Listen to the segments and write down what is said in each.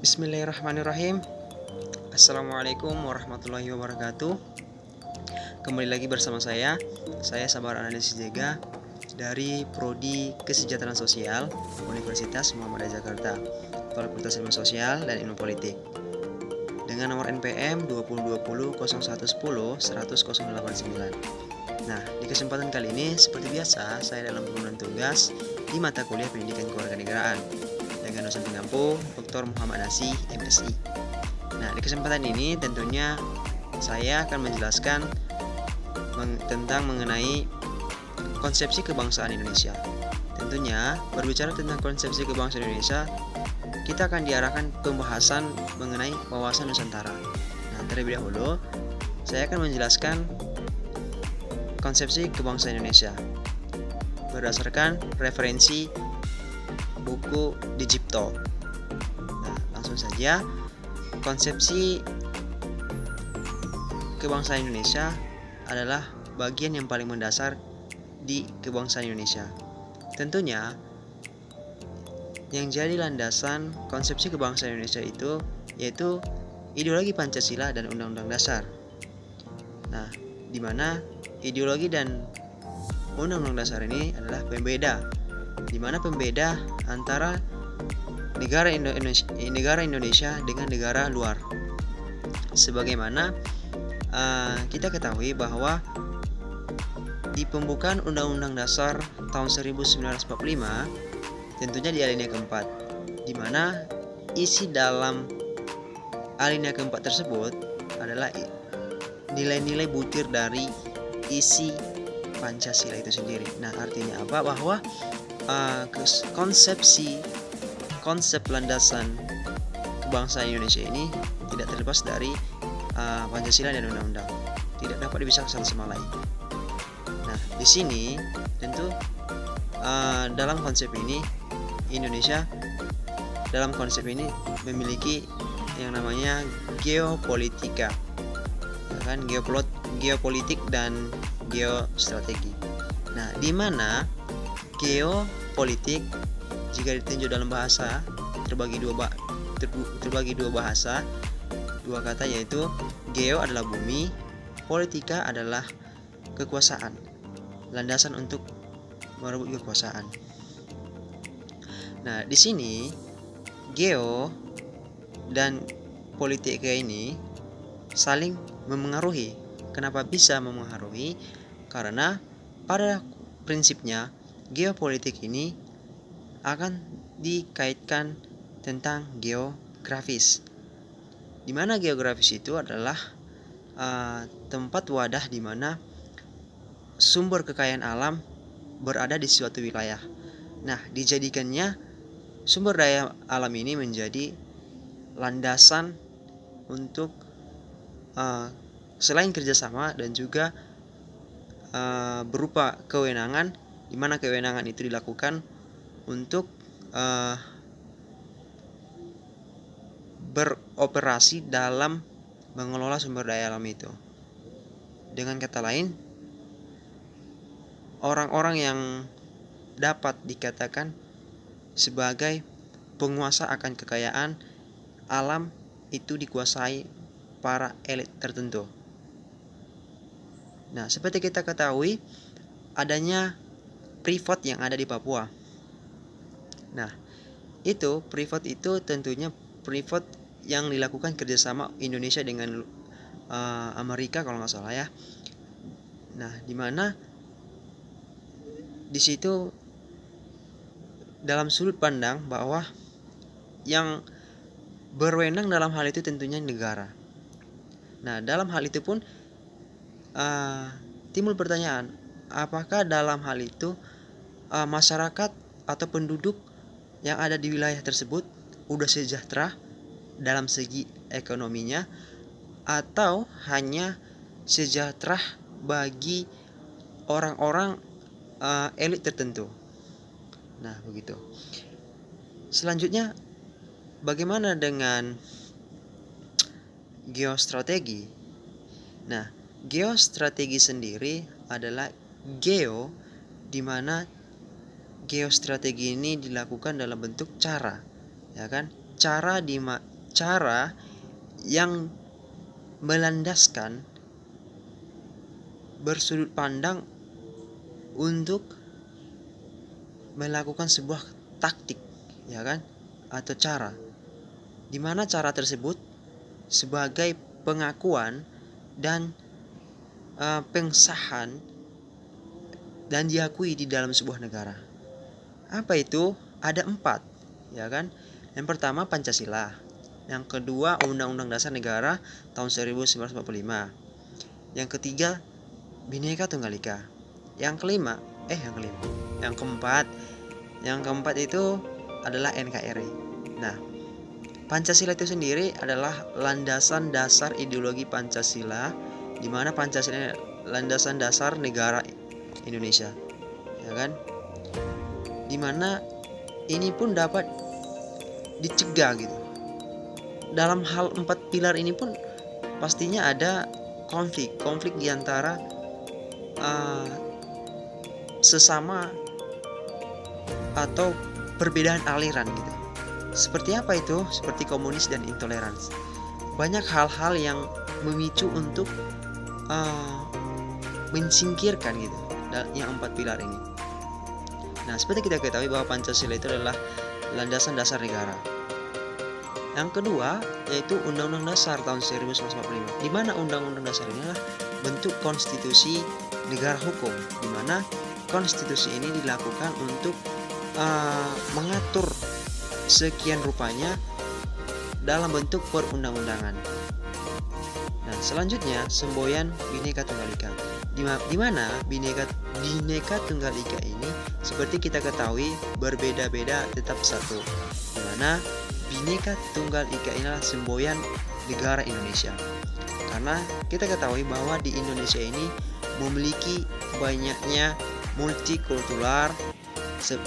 Bismillahirrahmanirrahim. Assalamualaikum warahmatullahi wabarakatuh. Kembali lagi bersama saya Sabar Analisis Jega dari Prodi Kesejahteraan Sosial Universitas Muhammadiyah Jakarta, Fakultas Ilmu Sosial dan Ilmu Politik, dengan nomor NPM 2020-0110-10089. Nah, di kesempatan kali ini seperti biasa saya dalam pengumpulan tugas di mata kuliah Pendidikan Kewarganegaraan dengan dosen pengampu Dr. Muhammad Nasih, MSI. Nah, di kesempatan ini tentunya saya akan menjelaskan tentang mengenai konsepsi kebangsaan Indonesia. Tentunya berbicara tentang konsepsi kebangsaan Indonesia, kita akan diarahkan pembahasan mengenai wawasan Nusantara. Nah, terlebih dahulu saya akan menjelaskan konsepsi kebangsaan Indonesia berdasarkan referensi buku Digipto. Nah, langsung saja. Konsepsi kebangsaan Indonesia adalah bagian yang paling mendasar di kebangsaan Indonesia. Tentunya yang jadi landasan konsepsi kebangsaan Indonesia itu yaitu ideologi Pancasila dan Undang-Undang Dasar. Nah, di mana ideologi dan Undang-Undang Dasar ini adalah pembeda, di mana pembeda antara negara Indonesia dengan negara luar. Sebagaimana kita ketahui bahwa di pembukaan Undang-Undang Dasar tahun 1945, tentunya di alinea keempat, di mana isi dalam alinea keempat tersebut adalah nilai-nilai butir dari isi Pancasila itu sendiri. Nah, artinya apa? Bahwa konsep landasan kebangsaan Indonesia ini tidak terlepas dari Pancasila dan Undang-Undang, tidak dapat dipisahkan satu sama lain. Nah, di sini tentu dalam konsep ini Indonesia dalam konsep ini memiliki yang namanya geopolitika, ya kan? Geopolitik dan geostrategi. Nah, di mana geopolitik jika ditinjau dalam bahasa terbagi dua bahasa, dua kata, yaitu geo adalah bumi, politika adalah kekuasaan, landasan untuk merebut kekuasaan. Nah, di sini geo dan politika ini saling memengaruhi. Kenapa bisa memengaruhi? Karena pada prinsipnya geopolitik ini akan dikaitkan tentang geografis, di mana geografis itu adalah tempat wadah di mana sumber kekayaan alam berada di suatu wilayah. Nah, dijadikannya sumber daya alam ini menjadi landasan untuk selain kerjasama dan juga berupa kewenangan, di mana kewenangan itu dilakukan untuk beroperasi dalam mengelola sumber daya alam itu. Dengan kata lain, orang-orang yang dapat dikatakan sebagai penguasa akan kekayaan alam itu dikuasai para elit tertentu. Nah, seperti kita ketahui adanya privat yang ada di Papua. Nah, itu privat itu tentunya privat yang dilakukan kerjasama Indonesia dengan Amerika kalau nggak salah ya. Nah, di mana di situ dalam sudut pandang bahwa yang berwenang dalam hal itu tentunya negara. Nah, dalam hal itu pun timbul pertanyaan, apakah dalam hal itu masyarakat atau penduduk yang ada di wilayah tersebut udah sejahtera dalam segi ekonominya, atau hanya sejahtera bagi orang-orang elit tertentu. Nah, begitu. Selanjutnya, bagaimana dengan geostrategi? Nah, geostrategi sendiri adalah geo, di mana geostrategi ini dilakukan dalam bentuk cara, ya kan? Cara cara yang melandaskan bersudut pandang untuk melakukan sebuah taktik, ya kan, atau cara, di mana cara tersebut sebagai pengakuan dan pengsahan dan diakui di dalam sebuah negara. Apa itu? Ada 4, ya kan? Yang pertama Pancasila, yang kedua Undang-Undang Dasar Negara tahun 1945, yang ketiga Bhinneka Tunggal Ika, yang keempat itu adalah NKRI. Nah, Pancasila itu sendiri adalah landasan dasar ideologi Pancasila, di mana Pancasila landasan dasar negara Indonesia, ya kan? Di mana ini pun dapat dicegah gitu. Dalam hal 4 pilar ini pun pastinya ada konflik di antara sesama atau perbedaan aliran gitu. Seperti apa itu? Seperti komunis dan intoleransi. Banyak hal-hal yang memicu untuk mensingkirkan gitu yang 4 pilar ini. Nah, seperti kita ketahui bahwa Pancasila itu adalah landasan dasar negara. Yang kedua yaitu Undang-Undang Dasar tahun 1945, di mana Undang-Undang Dasar ini adalah bentuk konstitusi negara hukum, di mana konstitusi ini dilakukan untuk mengatur sekian rupanya dalam bentuk perundang-undangan. Nah, selanjutnya semboyan Bhinneka Tunggal Ika, di mana Bhinneka Tunggal Ika ini seperti kita ketahui berbeda-beda tetap satu, di mana Bhinneka Tunggal Ika inilah semboyan negara Indonesia. Karena kita ketahui bahwa di Indonesia ini memiliki banyaknya multikultural,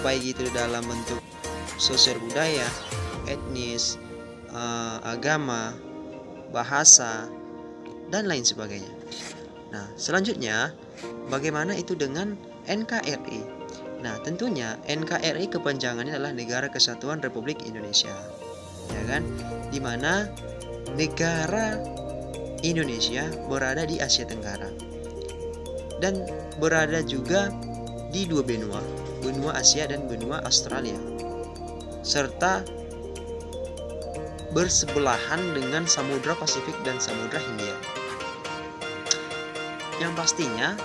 baik itu dalam bentuk sosial budaya, etnis, agama, bahasa, dan lain sebagainya. Nah, selanjutnya bagaimana itu dengan NKRI? Nah, tentunya NKRI kepanjangannya adalah Negara Kesatuan Republik Indonesia, ya kan? Di mana negara Indonesia berada di Asia Tenggara dan berada juga di 2 benua Asia dan benua Australia, serta bersebelahan dengan Samudra Pasifik dan Samudra Hindia. Yang pastinya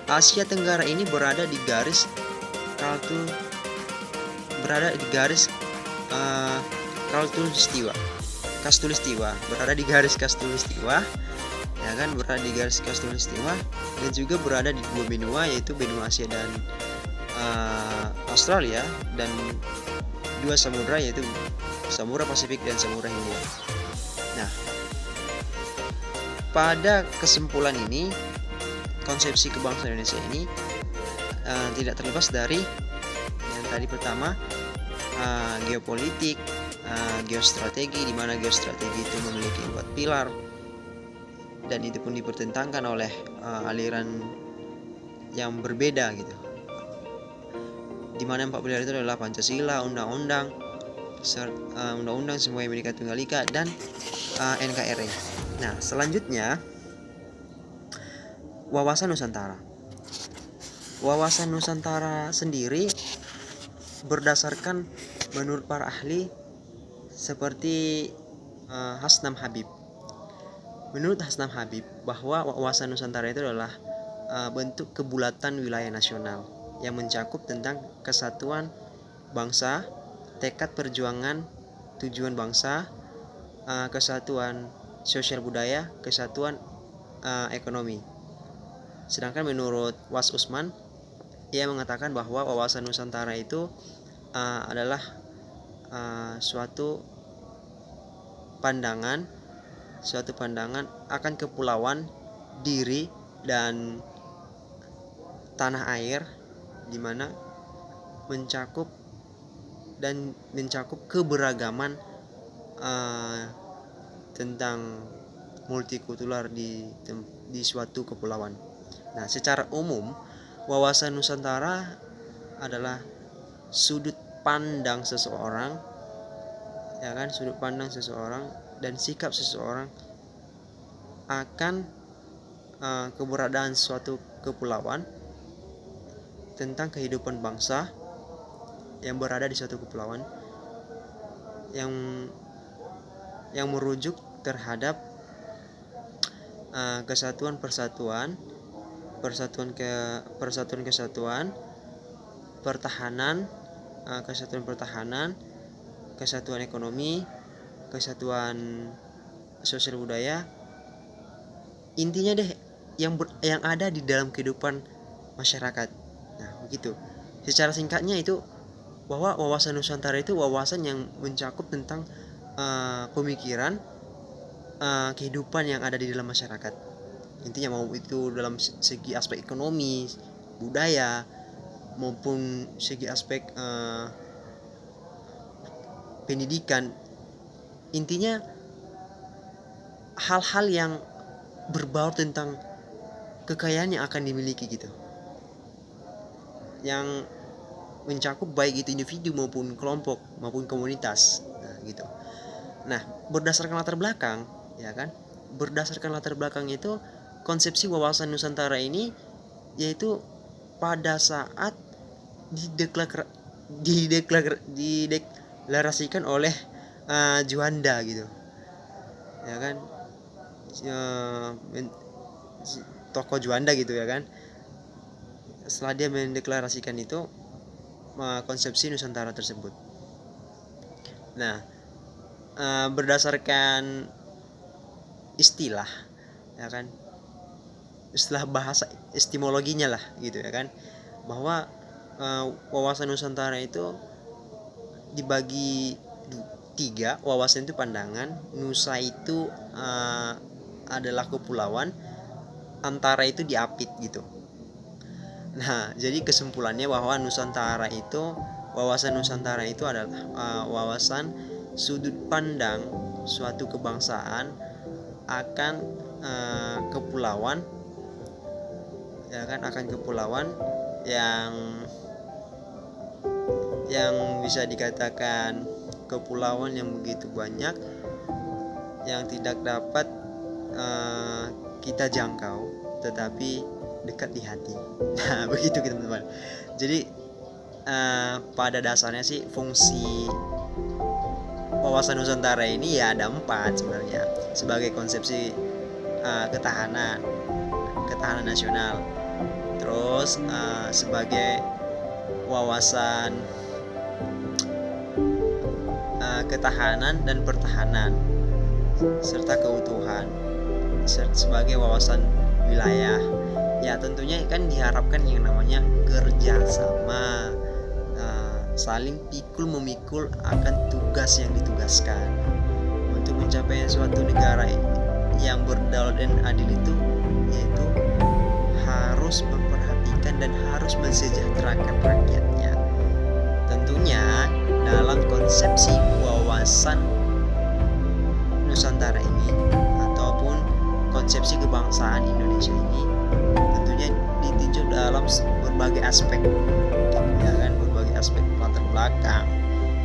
Asia Tenggara ini berada di garis Katulistiwa, berada di garis Katulistiwa, ya kan, berada di garis Katulistiwa, dan juga berada di 2 benua, yaitu benua Asia dan Australia, dan 2 samudra, yaitu Samudra Pasifik dan Samudra Hindia. Nah, pada kesimpulan ini, konsepsi kebangsaan Indonesia ini tidak terlepas dari yang tadi pertama, geopolitik, geostrategi, di mana geostrategi itu memiliki 4 pilar, dan itu pun dipertentangkan oleh aliran yang berbeda gitu. Di mana 4 pilar itu adalah Pancasila, undang-undang, semua Bhinneka Tunggal Ika, dan NKRI. Nah, selanjutnya wawasan Nusantara. Wawasan Nusantara sendiri berdasarkan menurut para ahli seperti Hasnam Habib. Menurut Hasnam Habib, bahwa wawasan Nusantara itu adalah bentuk kebulatan wilayah nasional yang mencakup tentang kesatuan bangsa, tekad perjuangan tujuan bangsa, kesatuan sosial budaya, kesatuan ekonomi. Sedangkan menurut Was Usman, ia mengatakan bahwa wawasan Nusantara itu adalah suatu pandangan akan kepulauan diri dan tanah air, di mana mencakup keberagaman tentang multikultural di suatu kepulauan. Nah, secara umum wawasan Nusantara adalah sudut pandang seseorang ya kan, sudut pandang seseorang dan sikap seseorang akan keberadaan suatu kepulauan, tentang kehidupan bangsa yang berada di suatu kepulauan, yang merujuk terhadap kesatuan, pertahanan, kesatuan ekonomi, kesatuan sosial budaya, intinya deh yang ada di dalam kehidupan masyarakat. Nah, begitu. Secara singkatnya itu bahwa wawasan Nusantara itu wawasan yang mencakup tentang pemikiran, kehidupan yang ada di dalam masyarakat. Intinya mau itu dalam segi aspek ekonomi, budaya, maupun segi aspek pendidikan. Intinya hal-hal yang berbau tentang kekayaan yang akan dimiliki gitu, yang mencakup baik itu individu maupun kelompok maupun komunitas. Nah, gitu. Nah, berdasarkan latar belakang, ya kan? Berdasarkan latar belakang itu, konsepsi wawasan Nusantara ini yaitu pada saat dideklarasikan oleh Juanda gitu, ya kan, tokoh Juanda gitu, ya kan. Setelah dia mendeklarasikan itu konsepsi Nusantara tersebut. Nah, berdasarkan istilah, ya kan, istilah bahasa etimologinya lah gitu, ya kan, bahwa wawasan Nusantara itu dibagi 3. Wawasan itu pandangan, Nusa itu adalah kepulauan, Antara itu diapit gitu. Nah, jadi kesimpulannya bahwa wawasan Nusantara itu adalah wawasan sudut pandang suatu kebangsaan akan kepulauan, ya kan, akan kepulauan yang bisa dikatakan kepulauan yang begitu banyak, yang tidak dapat kita jangkau, tetapi dekat di hati. Nah, begitu teman-teman. Jadi pada dasarnya sih fungsi wawasan Nusantara ini ya ada 4 sebenarnya, sebagai konsepsi ketahanan nasional, terus sebagai wawasan ketahanan dan pertahanan serta keutuhan, sebagai wawasan wilayah. Ya, tentunya kan diharapkan yang namanya kerjasama, saling pikul memikul akan tugas yang ditugaskan. Untuk mencapai suatu negara yang berdaulat dan adil itu, yaitu harus memperhatikan dan harus mensejahterakan rakyatnya. Tentunya dalam konsepsi wawasan Nusantara ini ataupun konsepsi kebangsaan Indonesia ini, tentunya ditinjau dalam berbagai aspek, ya kan, berbagai aspek latar belakang,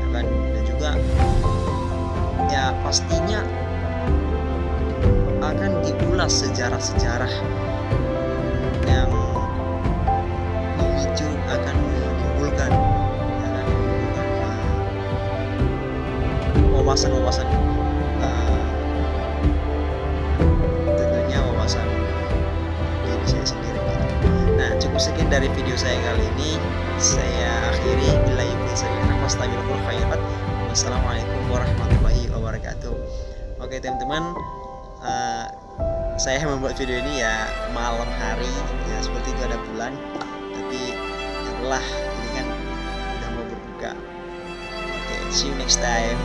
ya kan, dan juga ya pastinya akan diulas sejarah-sejarah yang akan menimbulkan, ya kan, wawasan-wawasan, tentunya wawasan diri saya sendiri. Nah, cukup sekian dari video saya kali ini. Saya akhiri, billahi taufiq wal hidayah. Wassalamualaikum warahmatullahi wabarakatuh. Oke teman-teman, saya membuat video ini ya malam hari, ya seperti itu ada bulan, tapi yaudahlah, ini kan udah mau berbuka. Oke, see you next time.